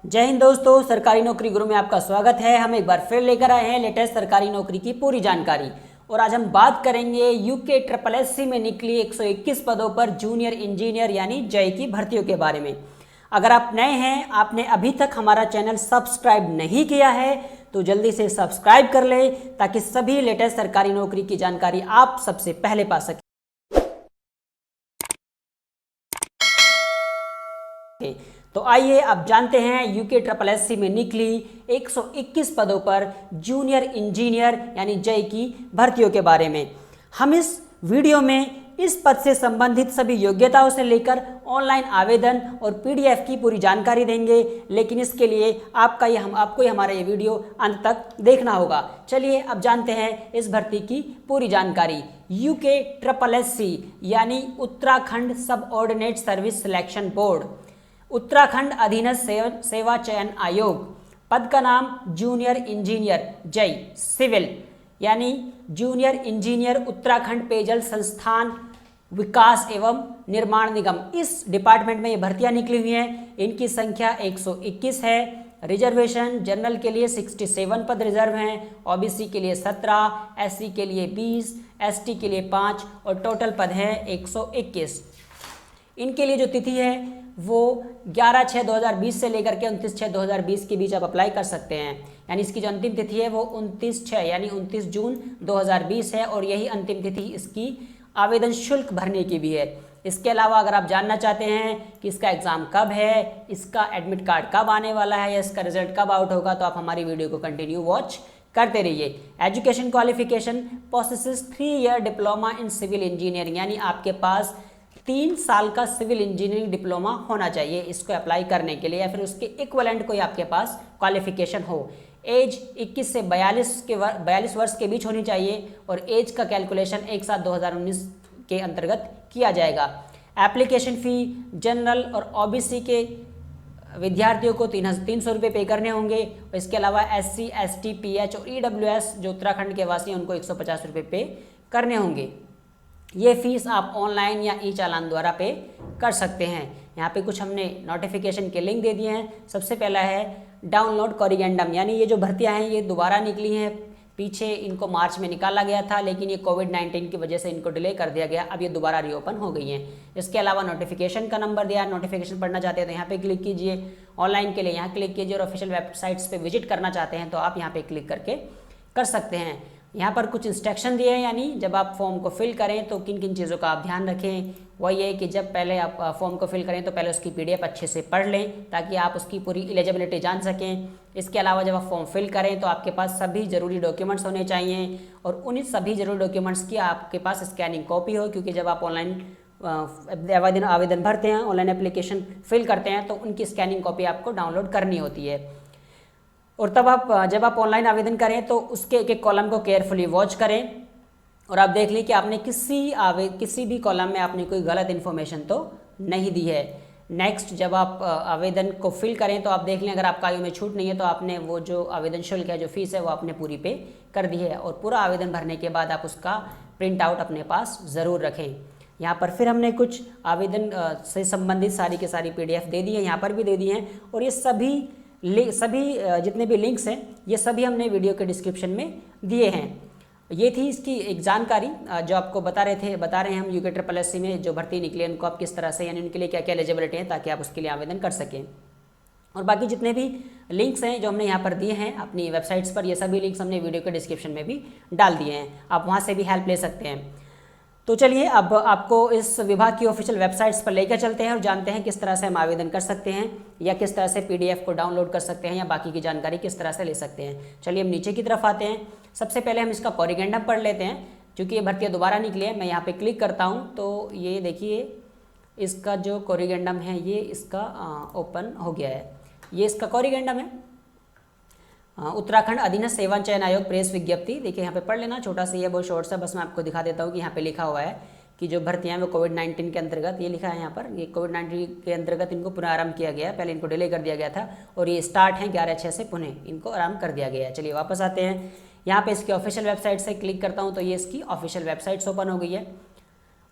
जय हिंद दोस्तों, सरकारी नौकरी गुरु में आपका स्वागत है। हम एक बार फिर लेकर आए हैं लेटेस्ट सरकारी नौकरी की पूरी जानकारी। और आज हम बात करेंगे यूके ट्रिपल एससी में निकली 121 पदों पर जूनियर इंजीनियर यानी जेई की भर्तियों के बारे में। अगर आप नए हैं, आपने अभी तक हमारा चैनल सब्सक्राइब नहीं किया है तो जल्दी से सब्सक्राइब कर ले ताकि सभी लेटेस्ट सरकारी नौकरी की जानकारी आप सबसे पहले पा सकें। तो आइए अब जानते हैं यूके ट्रिपल एससी में निकली 121 पदों पर जूनियर इंजीनियर यानी जेई की भर्तियों के बारे में। हम इस वीडियो में इस पद से संबंधित सभी योग्यताओं से लेकर ऑनलाइन आवेदन और पीडीएफ की पूरी जानकारी देंगे, लेकिन इसके लिए आपको हमारा ये वीडियो अंत तक देखना होगा। चलिए अब जानते हैं इस भर्ती की पूरी जानकारी। यूके ट्रिपल एससी यानी उत्तराखंड सब ordinate service selection board, Uttarakhand अधीनस्थ सेवा चयन आयोग। पद का नाम जूनियर इंजीनियर जेई सिविल यानी जूनियर इंजीनियर उत्तराखंड पेयजल संस्थान विकास एवं निर्माण निगम, इस डिपार्टमेंट में ये भर्तियां निकली हुई हैं। इनकी संख्या 121 है। रिजर्वेशन जनरल के लिए 67 पद रिजर्व हैं, ओबीसी के लिए 17, एससी के लिए 20, एसटी के लिए 5 और टोटल पद हैं 121। इनके लिए जो तिथि है वो 11/6/2020 से लेकर के 29/6/2020 के बीच आप अप्लाई कर सकते हैं। यानी इसकी जो अंतिम तिथि है वो 29/6 यानी 29 जून 2020 है और यही अंतिम तिथि इसकी आवेदन शुल्क भरने की भी है। इसके अलावा अगर आप जानना चाहते हैं कि इसका एग्ज़ाम कब है, इसका एडमिट कार्ड कब आने वाला है या इसका रिजल्ट कब आउट होगा, तो आप हमारी वीडियो को कंटिन्यू वॉच करते रहिए। Education qualification possesses 3 year diploma in civil engineering, यानी आपके पास 3 साल का सिविल इंजीनियरिंग डिप्लोमा होना चाहिए इसको अप्लाई करने के लिए, या फिर उसके इक्विवेलेंट कोई आपके पास क्वालिफिकेशन हो। एज 21 से 42 वर्ष के बीच होनी चाहिए और एज का कैलकुलेशन 1/7/2019 के अंतर्गत किया जाएगा। एप्लीकेशन फ़ी जनरल और ओबीसी के विद्यार्थियों को 300 रुपये पे करने होंगे। इसके अलावा SC, ST, PH और EWS जो उत्तराखंड के वासी हैं उनको 150 रुपये पे करने होंगे। ये फीस आप ऑनलाइन या ई चालान द्वारा पे कर सकते हैं। यहाँ पे कुछ हमने नोटिफिकेशन के लिंक दे दिए हैं। सबसे पहला है डाउनलोड कोरिगेंडम, यानी ये जो भर्तियाँ हैं ये दोबारा निकली हैं। पीछे इनको मार्च में निकाला गया था, लेकिन ये कोविड-19 की वजह से इनको डिले कर दिया गया। अब ये दोबारा रीओपन हो गई हैं। इसके अलावा नोटिफिकेशन का नंबर दिया है, नोटिफिकेशन पढ़ना चाहते हैं तो यहाँ पे क्लिक कीजिए। ऑनलाइन के लिए यहाँ क्लिक कीजिए और ऑफिशियल वेबसाइट्स पे विजिट करना चाहते हैं तो आप यहाँ पे क्लिक करके कर सकते हैं। यहाँ पर कुछ इंस्ट्रक्शन दिए हैं, यानी जब आप फॉर्म को फिल करें तो किन किन चीज़ों का आप ध्यान रखें। वही है कि जब पहले आप फॉर्म को फिल करें तो पहले उसकी पीडीएफ अच्छे से पढ़ लें ताकि आप उसकी पूरी एलिजिबिलिटी जान सकें। इसके अलावा जब आप फॉर्म फिल करें तो आपके पास सभी ज़रूरी डॉक्यूमेंट्स होने चाहिए और उन सभी ज़रूरी डॉक्यूमेंट्स की आपके पास स्कैनिंग कॉपी हो, क्योंकि जब आप ऑनलाइन आवेदन भरते हैं, ऑनलाइन एप्लीकेशन फिल करते हैं तो उनकी स्कैनिंग कॉपी आपको डाउनलोड करनी होती है। और तब जब आप ऑनलाइन आवेदन करें तो उसके एक एक कॉलम को केयरफुली वॉच करें और आप देख लें कि आपने किसी भी कॉलम में आपने कोई गलत इन्फॉर्मेशन तो नहीं दी है। नेक्स्ट, जब आप आवेदन को फिल करें तो आप देख लें अगर आपका आयु में छूट नहीं है तो आपने वो जो आवेदन शुल्क है, जो फीस है, वो आपने पूरी पे कर दी है। और पूरा आवेदन भरने के बाद आप उसका प्रिंट आउट अपने पास ज़रूर रखें। यहाँ पर फिर हमने कुछ आवेदन से संबंधित सारी की सारी PDF दे दी है, यहाँ पर भी दे दी हैं। और ये सभी जितने भी लिंक्स हैं ये सभी हमने वीडियो के डिस्क्रिप्शन में दिए हैं। ये थी इसकी एक जानकारी जो आपको बता रहे हैं हम यूके ट्रिपल एससी में जो भर्ती निकली है उनको आप किस तरह से, यानी उनके लिए क्या क्या एलिजिबिलिटी है ताकि आप उसके लिए आवेदन कर सकें। और बाकी जितने भी लिंक्स हैं जो हमने यहाँ पर दिए हैं अपनी वेबसाइट्स पर, ये सभी लिंक्स हमने वीडियो के डिस्क्रिप्शन में भी डाल दिए हैं, आप वहाँ से भी हेल्प ले सकते हैं। तो चलिए अब आपको इस विभाग की ऑफिशियल वेबसाइट्स पर लेकर चलते हैं और जानते हैं किस तरह से हम आवेदन कर सकते हैं या किस तरह से PDF को डाउनलोड कर सकते हैं या बाकी की जानकारी किस तरह से ले सकते हैं। चलिए हम नीचे की तरफ आते हैं। सबसे पहले हम इसका कोरिगेंडम पढ़ लेते हैं, क्योंकि ये भर्तियाँ दोबारा निकली है। मैं यहाँ पे क्लिक करता हूँ तो ये देखिए इसका जो कोरिगेंडम है ये इसका ओपन हो गया है। ये इसका कोरिगेंडम है, उत्तराखंड अधीनस्थ सेवा चयन आयोग प्रेस विज्ञप्ति। देखिए यहाँ पे पढ़ लेना, छोटा सा ये बहुत शॉर्ट सा, बस मैं आपको दिखा देता हूँ कि यहाँ पे लिखा हुआ है कि जो भर्तियाँ हैं वो कोविड-19 के अंतर्गत, ये लिखा है यहाँ पर, ये कोविड-19 के अंतर्गत इनको पुनः आरम्भ किया गया। पहले इनको डिले कर दिया गया था और ये स्टार्ट है 11/6 से पुनः इनको आरम्भ कर दिया गया है। चलिए वापस आते हैं। यहाँ पे इसकी ऑफिशियल वेबसाइट से क्लिक करता हूँ तो ये इसकी ऑफिशियल वेबसाइट्स ओपन हो गई है।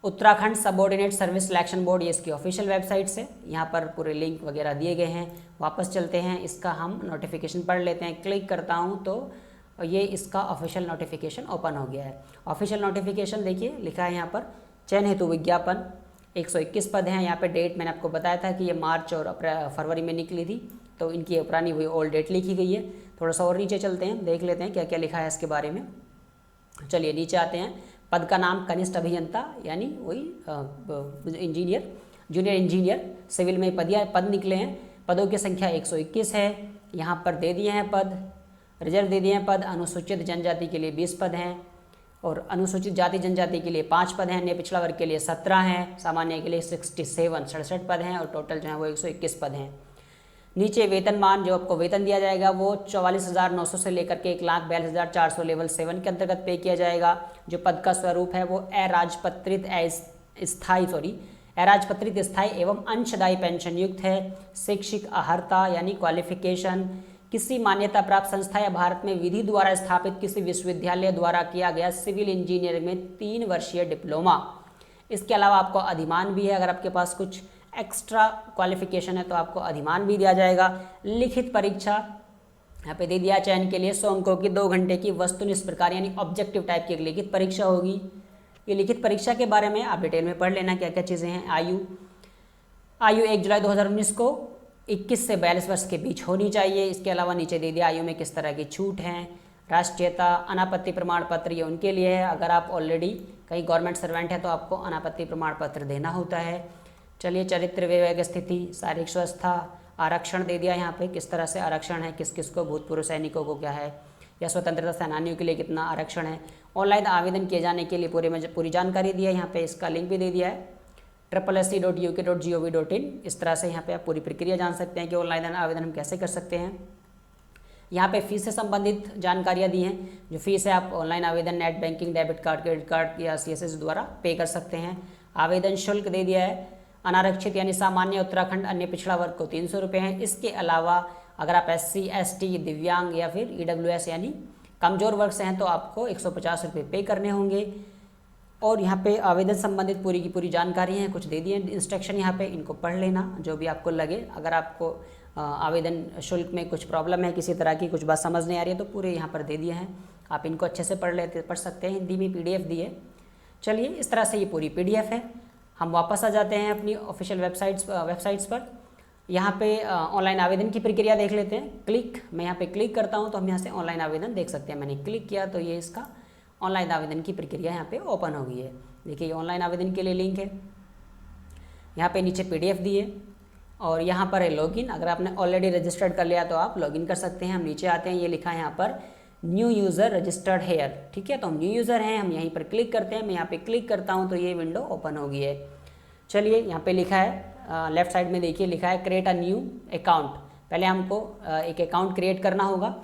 Uttarakhand subordinate service selection board, ये इसकी ऑफिशियल वेबसाइट से, यहाँ पर पूरे लिंक वगैरह दिए गए हैं। वापस चलते हैं, इसका हम नोटिफिकेशन पढ़ लेते हैं। क्लिक करता हूँ तो ये इसका ऑफिशियल नोटिफिकेशन ओपन हो गया है। ऑफिशियल नोटिफिकेशन देखिए लिखा है यहाँ पर, चयन हेतु विज्ञापन, 121 पद हैं। यहाँ पे डेट मैंने आपको बताया था कि ये मार्च और फरवरी में निकली थी, तो इनकी पुरानी हुई ओल्ड डेट लिखी गई है। थोड़ा सा और नीचे चलते हैं, देख लेते हैं क्या क्या लिखा है इसके बारे में। चलिए नीचे आते हैं। पद का नाम कनिष्ठ अभियंता, यानी वही इंजीनियर, जूनियर इंजीनियर सिविल में पद निकले हैं। पदों की संख्या 121 है। यहाँ पर दे दिए हैं पद, रिजर्व दे दिए हैं पद। अनुसूचित जनजाति के लिए 20 पद हैं और अनुसूचित जाति जनजाति के लिए 5 पद हैं। अन्य पिछड़ा वर्ग के लिए 17 हैं। सामान्य के लिए 67 पद हैं और टोटल जो है वो 121 पद हैं। नीचे वेतनमान, जो आपको वेतन दिया जाएगा वो 44,900 से लेकर के 1,42,400 लेवल 7 के अंतर्गत पे किया जाएगा। जो पद का स्वरूप है वो अराजपत्रित स्थायी एवं अंशदायी पेंशन युक्त है। शैक्षिक अर्हता यानी क्वालिफिकेशन, किसी मान्यता प्राप्त संस्था या भारत में विधि द्वारा स्थापित किसी विश्वविद्यालय द्वारा किया गया सिविल इंजीनियरिंग में 3 वर्षीय डिप्लोमा। इसके अलावा आपको अधिमान भी है, अगर आपके पास कुछ एक्स्ट्रा क्वालिफिकेशन है तो आपको अधिमान भी दिया जाएगा। लिखित परीक्षा यहाँ पे दे दिया, चयन के लिए 100 अंकों की 2 घंटे की वस्तुनिष्ठ प्रकार यानी ऑब्जेक्टिव टाइप की एक लिखित परीक्षा होगी। ये लिखित परीक्षा के बारे में आप डिटेल में पढ़ लेना क्या क्या चीज़ें हैं। आयु 1 जुलाई 2019 को 21 से 42 वर्ष के बीच होनी चाहिए। इसके अलावा नीचे दे दिया आयु में किस तरह की छूट हैं। राष्ट्रीयता, अनापत्ति प्रमाण पत्र ये उनके लिए है, अगर आप ऑलरेडी कहीं गवर्नमेंट सर्वेंट है तो आपको अनापत्ति प्रमाण पत्र देना होता है। चलिए, चरित्र विवेक स्थिति, शारीरिक स्वस्थता, आरक्षण दे दिया यहाँ पे किस तरह से आरक्षण है, किस किस को, भूतपूर्व सैनिकों को क्या है, या स्वतंत्रता सेनानियों के लिए कितना आरक्षण है। ऑनलाइन आवेदन किए जाने के लिए पूरी जानकारी दी है यहाँ पे, इसका लिंक भी दे दिया है www.ssc.uk.gov.in। इस तरह से यहाँ पे आप पूरी प्रक्रिया जान सकते हैं कि ऑनलाइन आवेदन हम कैसे कर सकते हैं। यहाँ पे फीस से संबंधित जानकारियाँ दी हैं। जो फीस है आप ऑनलाइन आवेदन net banking, debit card, credit card या CSS द्वारा पे कर सकते हैं। आवेदन शुल्क दे दिया है, अनारक्षित यानी सामान्य, उत्तराखंड, अन्य पिछड़ा वर्ग को 300 रुपये हैं। इसके अलावा अगर आप SC, ST, दिव्यांग या फिर EWS यानी कमजोर वर्ग से हैं तो आपको 150 रुपये पे करने होंगे। और यहाँ पे आवेदन संबंधित पूरी की पूरी जानकारी है, कुछ दे दिए इंस्ट्रक्शन यहाँ पे, इनको पढ़ लेना जो भी आपको लगे। अगर आपको आवेदन शुल्क में कुछ प्रॉब्लम है, किसी तरह की कुछ बात समझ नहीं आ रही है तो पूरे यहाँ पर दे दिए हैं, आप इनको अच्छे से पढ़ सकते हैं। हिंदी में PDF दी है। चलिए, इस तरह से ये पूरी PDF है। हम वापस आ जाते हैं अपनी ऑफिशियल वेबसाइट्स पर। यहाँ पे ऑनलाइन आवेदन की प्रक्रिया देख लेते हैं। मैं यहाँ पे क्लिक करता हूँ तो हम यहाँ से ऑनलाइन आवेदन देख सकते हैं। मैंने क्लिक किया तो ये इसका ऑनलाइन आवेदन की प्रक्रिया यहाँ पे ओपन हो गई है। देखिए, ऑनलाइन आवेदन के लिए लिंक है, यहाँ पे नीचे PDF दी है और यहाँ पर है लॉगिन। अगर आपने ऑलरेडी रजिस्टर्ड कर लिया तो आप लॉगिन कर सकते हैं। हम नीचे आते हैं, ये लिखा है यहाँ पर न्यू यूज़र रजिस्टर्ड हेयर, ठीक है, तो हम न्यू यूज़र हैं, हम यहीं पर क्लिक करते हैं। मैं यहाँ पे क्लिक करता हूँ तो ये विंडो ओपन हो गई है। चलिए, यहाँ पे लिखा है लेफ्ट साइड में देखिए लिखा है क्रिएट अ न्यू अकाउंट। पहले हमको एक अकाउंट क्रिएट करना होगा।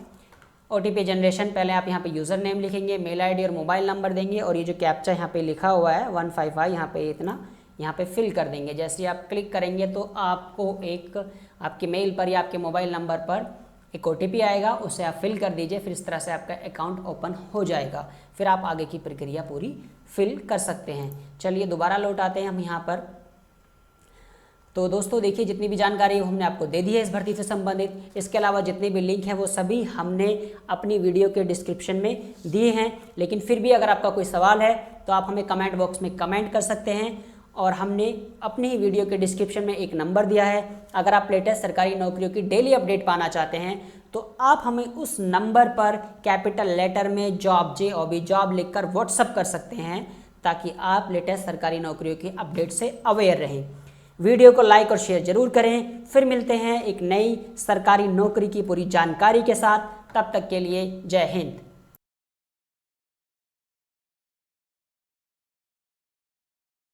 OTP जनरेशन, पहले आप यहाँ पे यूज़र नेम लिखेंगे, मेल ID और मोबाइल नंबर देंगे और ये जो कैप्चा यहाँ पे लिखा हुआ है 155 यहाँ पे इतना यहाँ पे फिल कर देंगे। जैसे आप क्लिक करेंगे तो आपको एक आपके मेल पर या आपके मोबाइल नंबर पर एक OTP आएगा, उसे आप फिल कर दीजिए। फिर इस तरह से आपका अकाउंट ओपन हो जाएगा। फिर आप आगे की प्रक्रिया पूरी फिल कर सकते हैं। चलिए, दोबारा लौट आते हैं हम यहाँ पर। तो दोस्तों देखिए, जितनी भी जानकारी हमने आपको दे दी है इस भर्ती से संबंधित, इसके अलावा जितने भी लिंक हैं वो सभी हमने अपनी वीडियो के डिस्क्रिप्शन में दिए हैं। लेकिन फिर भी अगर आपका कोई सवाल है तो आप हमें कमेंट बॉक्स में कमेंट कर सकते हैं। और हमने अपनी ही वीडियो के डिस्क्रिप्शन में एक नंबर दिया है, अगर आप लेटेस्ट सरकारी नौकरियों की डेली अपडेट पाना चाहते हैं तो आप हमें उस नंबर पर कैपिटल लेटर में जॉब लिखकर व्हाट्सअप कर सकते हैं, ताकि आप लेटेस्ट सरकारी नौकरियों की अपडेट से अवेयर रहें। वीडियो को लाइक और शेयर जरूर करें। फिर मिलते हैं एक नई सरकारी नौकरी की पूरी जानकारी के साथ। तब तक के लिए जय हिंद।